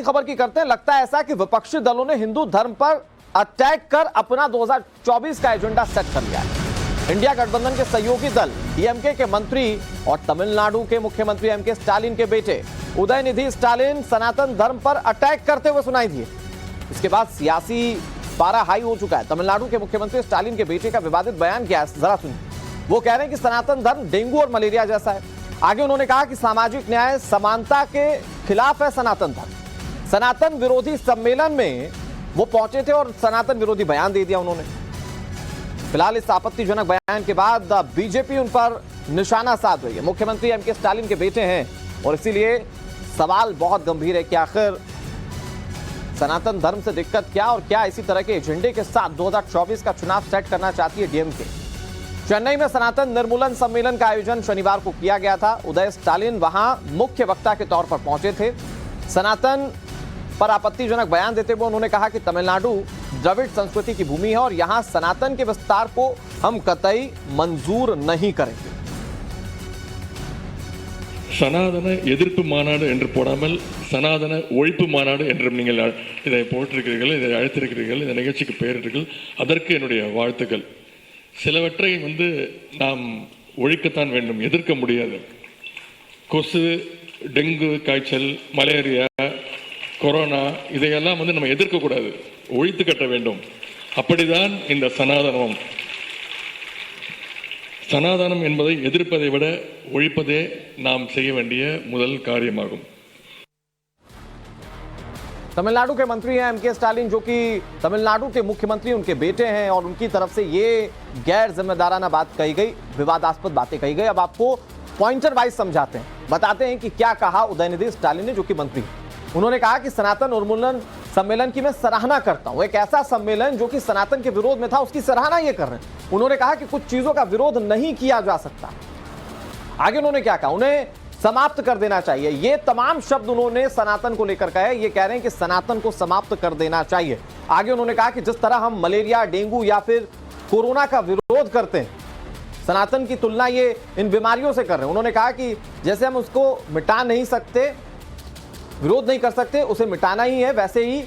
खबर की करते हैं। लगता है ऐसा कि विपक्षी दलों ने हिंदू धर्म पर अटैक कर अपना 2024 का एजेंडा सेट कर लिया है। इंडिया गठबंधन के सहयोगी दल डीएमके के मंत्री और तमिलनाडु के मुख्यमंत्री एमके स्टालिन के बेटे उदयनिधि स्टालिन सनातन धर्म पर अटैक करते हुए सुनाई दिए। इसके बाद सियासी पारा हाई हो चुका है। तमिलनाडु के मुख्यमंत्री स्टालिन के बेटे का विवादित बयान क्या है, जरा सुनिए। वो कह रहे हैं कि सनातन धर्म डेंगू और मलेरिया जैसा है। आगे उन्होंने कहा कि सामाजिक न्याय समानता के खिलाफ है सनातन धर्म। सनातन विरोधी सम्मेलन में वो पहुंचे थे और सनातन विरोधी बयान दे दिया उन्होंने। फिलहाल इस आपत्तिजनक बयान के बाद बीजेपी उन पर निशाना साध रही है। मुख्यमंत्री एमके स्टालिन के बेटे हैं और इसीलिए सवाल बहुत गंभीर है कि आखिर सनातन धर्म से दिक्कत क्या और क्या इसी तरह के एजेंडे के साथ 2024 का चुनाव सेट करना चाहती है डीएमके। चेन्नई में सनातन निर्मूलन सम्मेलन का आयोजन शनिवार को किया गया था। उदय स्टालिन वहां मुख्य वक्ता के तौर पर पहुंचे थे। सनातन पर आपत्तिजनक बयान देते हुए उन्होंने कहा कि तमिलनाडु द्रविड़ संस्कृति की भूमि है और यहां सनातन के विस्तार को हम कतई मंजूर नहीं करेंगे। சனாதன எதிர்ப்பு மாநாடு என்று போடாமல் சனாதன ஒழிப்பு மாநாடு என்றும் நீங்கள் இதை போட்டிருக்கிறீர்கள், இதை அழைத்திருக்கிறீர்கள், இந்த நிகழ்ச்சிக்கு பெயரிட்டீர்கள். அதற்கு என்னுடைய வாழ்த்துக்கள். சிலவற்றை நாம் ஒழிக்கத்தான் வேண்டும், எதிர்க்க முடியாது. கொசு, டெங்கு காய்ச்சல், மலேரியா, கொரோனா இதையெல்லாம் நம்ம எதிர்க்கக்கூடாது, ஒழித்து கட்ட வேண்டும். அப்படிதான் இந்த சனாதனம். சனாதனம் என்பதை எதிர்ப்பதை விட ஒழிப்பதே நாம் செய்ய வேண்டிய முதல் காரியமாகும். तमिलनाडु के मंत्री हैं एमके स्टालिन, जो कि तमिलनाडु के मुख्यमंत्री उनके बेटे हैं और उनकी तरफ से ये गैर जिम्मेदाराना बात कही गई, विवादास्पद बातें कही गई। अब आपको पॉइंटर वाइज समझाते हैं, बताते हैं कि क्या कहा उदयनिधि स्टालिन ने, जो कि मंत्री। उन्होंने कहा कि सनातन उन्मूलन सम्मेलन की मैं सराहना करता हूं। एक ऐसा सम्मेलन जो कि सनातन के विरोध में था, उसकी सराहना ये कर रहे हैं। उन्होंने कहा कि कुछ चीजों का विरोध नहीं किया जा सकता। आगे उन्होंने क्या कहा, उन्हें समाप्त कर देना चाहिए। ये तमाम शब्द उन्होंने सनातन को लेकर कहे। ये कह रहे हैं कि सनातन को समाप्त कर देना चाहिए। आगे उन्होंने कहा कि जिस तरह हम मलेरिया, डेंगू या फिर कोरोना का विरोध करते हैं, सनातन की तुलना ये इन बीमारियों से कर रहे हैं। उन्होंने कहा कि जैसे हम उसको मिटा नहीं सकते, विरोध नहीं कर सकते, उसे मिटाना ही है, वैसे ही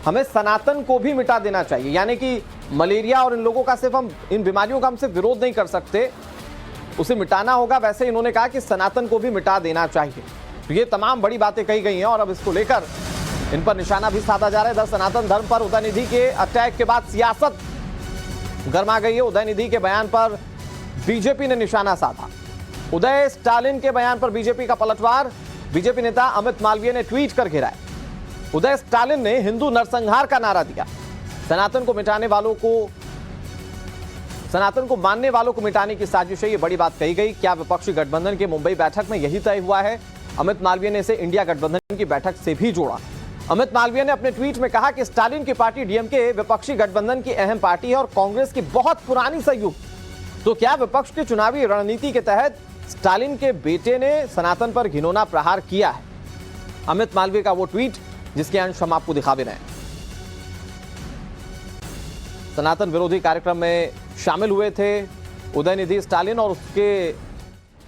हमें सनातन को भी मिटा देना चाहिए। यानी कि मलेरिया और इन लोगों का सिर्फ हम इन बीमारियों का हमसे विरोध नहीं कर सकते, उसे मिटाना होगा। वैसे इन्होंने कहा कि सनातन को भी मिटा देना चाहिए। तो ये तमाम बड़ी बातें कही गई हैं और अब इसको लेकर इन पर निशाना भी साधा जा रहा है। दर सनातन धर्म पर उदयनिधि के अटैक के बाद सियासत गर्मा गई है। उदयनिधि के बयान पर बीजेपी ने निशाना साधा। उदय स्टालिन के बयान पर बीजेपी का पलटवार। बीजेपी नेता अमित मालवीय ने ट्वीट कर घेरा है। उदय स्टालिन ने हिंदू नरसंहार का नारा दिया। सनातन को मानने वालों को मिटाने की साजिश है, ये बड़ी बात कही गई। क्या विपक्षी गठबंधन के मुंबई बैठक में यही तय हुआ है? अमित मालवीय ने इसे इंडिया गठबंधन की बैठक से भी जोड़ा। अमित मालवीय ने अपने ट्वीट में कहा कि स्टालिन की पार्टी डीएमके विपक्षी गठबंधन की अहम पार्टी है और कांग्रेस की बहुत पुरानी सहयोगी। तो क्या विपक्ष की चुनावी रणनीति के तहत स्टालिन के बेटे ने सनातन पर घिनौना प्रहार किया है? अमित मालवीय का वो ट्वीट जिसके अंश हम आपको दिखा भी रहे हैं। सनातन विरोधी कार्यक्रम में शामिल हुए थे उदयनिधि स्टालिन और उसके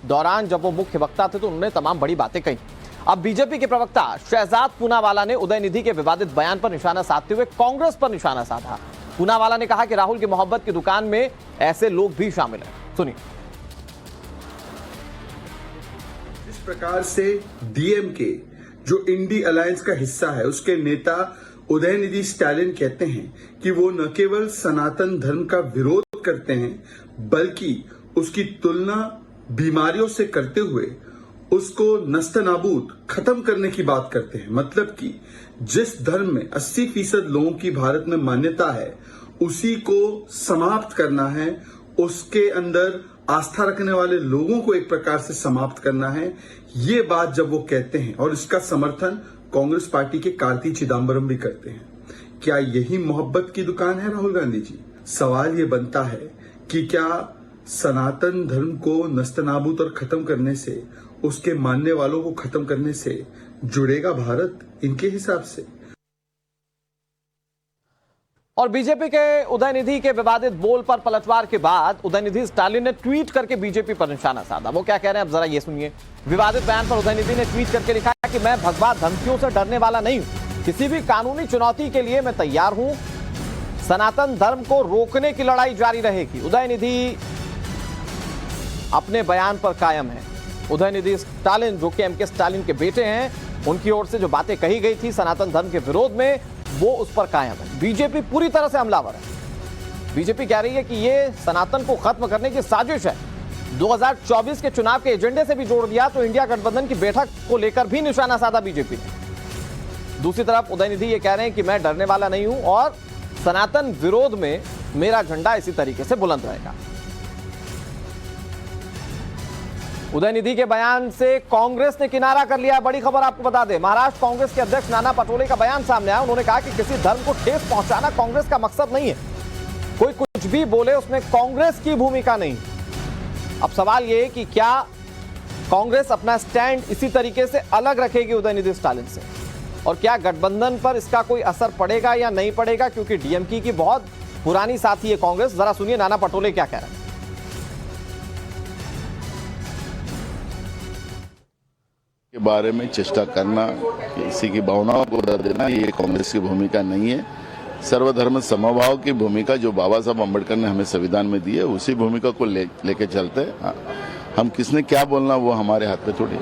दौरान जब वो मुख्य वक्ता थे तो उन्होंने तमाम बड़ी बातें कही। अब बीजेपी के प्रवक्ता शहजाद पूनावाला ने उदयनिधि के विवादित बयान पर निशाना साधते हुए कांग्रेस पर निशाना साधा। पूनावाला ने कहा कि राहुल की मोहब्बत की दुकान में ऐसे लोग भी शामिल हैं। सुनिए। इस प्रकार से डीएमके जो इंडी अलायंस का हिस्सा है, उसके नेता उदयनिधि स्टालिन कहते हैं कि वो न केवल सनातन धर्म का विरोध करते हैं बल्कि उसकी तुलना बीमारियों से करते हुए उसको नस्तनाबूद खत्म करने की बात करते हैं। मतलब कि जिस धर्म में 80% लोगों की भारत में मान्यता है उसी को समाप्त करना है, उसके अंदर आस्था रखने वाले लोगों को एक प्रकार से समाप्त करना है। ये बात जब वो कहते हैं और इसका समर्थन कांग्रेस पार्टी के कार्ति चिदंबरम भी करते हैं, क्या यही मोहब्बत की दुकान है राहुल गांधी जी? सवाल ये बनता है कि क्या सनातन धर्म को नस्तनाबूद और खत्म करने से, उसके मानने वालों को खत्म करने से जुड़ेगा भारत इनके हिसाब से? और बीजेपी के उदयनिधि के विवादित बोल पर पलटवार के बाद उदयनिधि स्टालिन ने ट्वीट करके बीजेपी पर निशाना साधा। वो क्या कह रहे हैं अब जरा ये सुनिए। विवादित बयान पर उदयनिधि ने ट्वीट करके लिखा कि मैं भगवा धमकियों से डरने वाला नहीं हूं। किसी भी कानूनी चुनौती के लिए मैं तैयार हूं। सनातन धर्म को रोकने की लड़ाई जारी रहेगी। उदयनिधि अपने बयान पर कायम है। उदयनिधि स्टालिन, जो कि एमके स्टालिन के बेटे हैं, उनकी ओर से जो बातें कही गई थी सनातन धर्म के विरोध में, वो उस पर कायम है। बीजेपी पूरी तरह से हमलावर है। बीजेपी कह रही है कि ये सनातन को खत्म करने की साजिश है। 2024 के चुनाव के एजेंडे से भी जोड़ दिया तो इंडिया गठबंधन की बैठक को लेकर भी निशाना साधा बीजेपी ने। दूसरी तरफ उदयनिधि ये कह रहे हैं कि मैं डरने वाला नहीं हूं और सनातन विरोध में मेरा झंडा इसी तरीके से बुलंद रहेगा। उदयनिधि के बयान से कांग्रेस ने किनारा कर लिया। बड़ी खबर आपको बता दें, महाराष्ट्र कांग्रेस के अध्यक्ष नाना पटोले का बयान सामने आया। उन्होंने कहा कि किसी धर्म को ठेस पहुंचाना कांग्रेस का मकसद नहीं है। कोई कुछ भी बोले उसमें कांग्रेस की भूमिका नहीं। अब सवाल यह है कि क्या कांग्रेस अपना स्टैंड इसी तरीके से अलग रखेगी उदयनिधि स्टालिन से, और क्या गठबंधन पर इसका कोई असर पड़ेगा या नहीं पड़ेगा, क्योंकि डीएमके की बहुत पुरानी साथी है कांग्रेस। जरा सुनिए नाना पटोले क्या कह रहे हैं। के बारे में चेष्टा करना, किसी की भावनाओं को बता देना, ये कांग्रेस की भूमिका नहीं है। सर्वधर्म समभाव की भूमिका जो बाबा साहब अम्बेडकर ने हमें संविधान में दी है, उसी भूमिका को लेके चलते हैं। हाँ, हम किसने क्या बोलना वो हमारे हाथ में थोड़ी।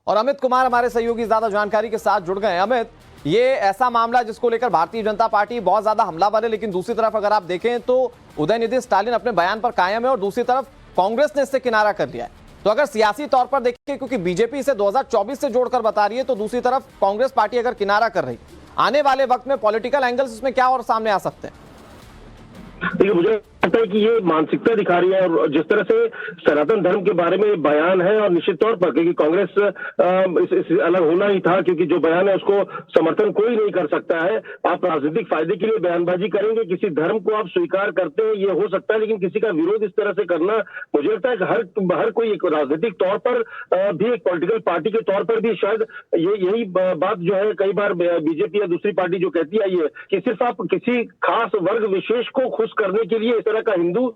और अमित कुमार हमारे सहयोगी ज्यादा जानकारी के साथ जुड़ गए। अमित, ये ऐसा मामला जिसको लेकर भारतीय जनता पार्टी बहुत ज्यादा हमलावर है, लेकिन दूसरी तरफ अगर आप देखें तो उदयनिधि स्टालिन अपने बयान पर कायम है और दूसरी तरफ कांग्रेस ने इससे किनारा कर लिया है। तो अगर सियासी तौर पर देखें, क्योंकि बीजेपी इसे 2024 से जोड़कर बता रही है, तो दूसरी तरफ कांग्रेस पार्टी अगर किनारा कर रही, आने वाले वक्त में पॉलिटिकल एंगल्स इसमें क्या और सामने आ सकते हैं? देखिए, मुझे लगता है कि ये मानसिकता दिखा रही है, और जिस तरह से सनातन धर्म के बारे में बयान है, और निश्चित तौर पर क्योंकि कांग्रेस इस अलग होना ही था, क्योंकि जो बयान है उसको समर्थन कोई नहीं कर सकता है। आप राजनीतिक फायदे के लिए बयानबाजी करेंगे, किसी धर्म को आप स्वीकार करते हैं, ये हो सकता है, लेकिन किसी का विरोध इस तरह से करना, मुझे लगता है कि हर कोई एक राजनीतिक तौर पर भी, एक पॉलिटिकल पार्टी के तौर पर भी शायद यही बात जो है कई बार बीजेपी या दूसरी पार्टी जो कहती आई है कि सिर्फ आप किसी खास वर्ग विशेष को खुश करने के लिए इस तरह का हिंदू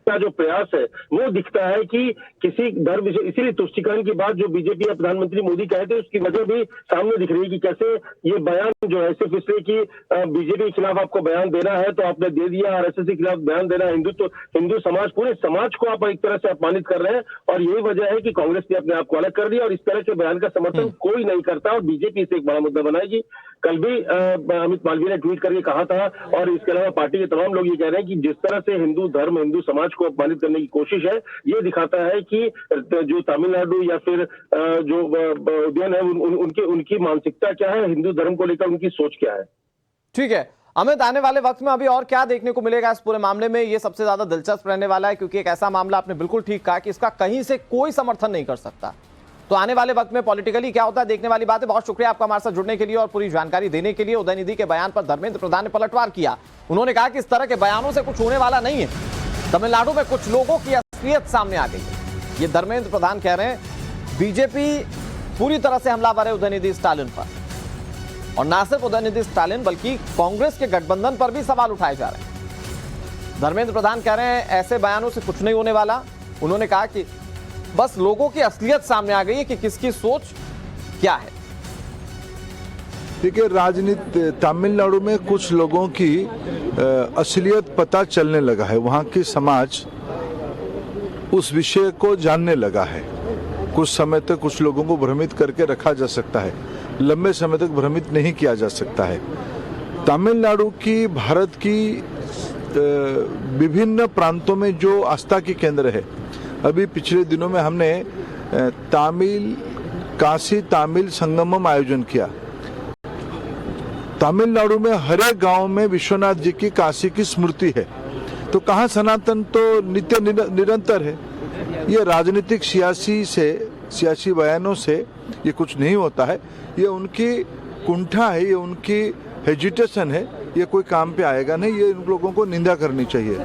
का जो प्रयास है वो दिखता है कि किसी धर्म, इसीलिए तुष्टीकरण की बात जो बीजेपी या प्रधानमंत्री मोदी कहे थे उसकी वजह भी सामने दिख रही है कि कैसे ये बयान जो है सिर्फ इसलिए कि बीजेपी के खिलाफ आपको बयान देना है तो आपने दे दिया, आरएसएस के खिलाफ बयान देना, हिंदू समाज, पूरे समाज को आप एक तरह से अपमानित कर रहे हैं। और यही वजह है कि कांग्रेस ने अपने आप को अलग कर दिया और इस तरह के बयान का समर्थन कोई नहीं करता और बीजेपी इसे एक बड़ा मुद्दा बनाएगी। कल भी अमित मालवीय ने ट्वीट करके कहा था, और इसके अलावा पार्टी के तमाम लोग ये कह रहे हैं कि जिस तरह से हिंदू धर्म, हिंदू समाज को अपमानित करने की कोशिश है, ये दिखाता है कि जो तमिलनाडु या फिर जो उद्यान है उनकी मानसिकता क्या है, हिंदू धर्म को लेकर उनकी सोच क्या है। ठीक है अमित, आने वाले वक्त में अभी और क्या देखने को मिलेगा इस पूरे मामले में, ये सबसे ज्यादा दिलचस्प रहने वाला है, क्योंकि एक ऐसा मामला आपने बिल्कुल ठीक कहा कि इसका कहीं से कोई समर्थन नहीं कर सकता। तो आने वाले वक्त में पॉलिटिकली क्या होता है देखने वाली बात है। बहुत शुक्रिया आपका हमारे साथ जुड़ने के लिए और पूरी जानकारी देने के लिए। उदयनिधि के बयान पर धर्मेंद्र प्रधान ने पलटवार किया। उन्होंने कहा कि इस तरह के बयानों से कुछ होने वाला नहीं है, तमिलनाडु में कुछ लोगों की असलियत सामने आ गई है। ये धर्मेंद्र प्रधान कह रहे हैं। बीजेपी पूरी तरह से हमलावर है उदयनिधि स्टालिन पर, और ना सिर्फ उदयनिधि स्टालिन बल्कि कांग्रेस के गठबंधन पर भी सवाल उठाए जा रहे हैं। धर्मेंद्र प्रधान कह रहे हैं ऐसे बयानों से कुछ नहीं होने वाला। उन्होंने कहा कि बस लोगों की असलियत सामने आ गई है कि किसकी सोच क्या है। देखिए, राजनीति तमिलनाडु में कुछ लोगों की असलियत पता चलने लगा है। वहाँ की समाज उस विषय को जानने लगा है। कुछ समय तक कुछ लोगों को भ्रमित करके रखा जा सकता है, लंबे समय तक भ्रमित नहीं किया जा सकता है। तमिलनाडु की, भारत की विभिन्न प्रांतों में जो आस्था की केंद्र है, अभी पिछले दिनों में हमने काशी तमिल संगमम आयोजन किया। तमिलनाडु में हर एक गांव में विश्वनाथ जी की, काशी की स्मृति है। तो कहाँ सनातन तो नित्य निरंतर है। ये राजनीतिक सियासी बयानों से ये कुछ नहीं होता है। ये उनकी कुंठा है, ये उनकी हेजिटेशन है, ये कोई काम पे आएगा नहीं। ये इन लोगों को निंदा करनी चाहिए।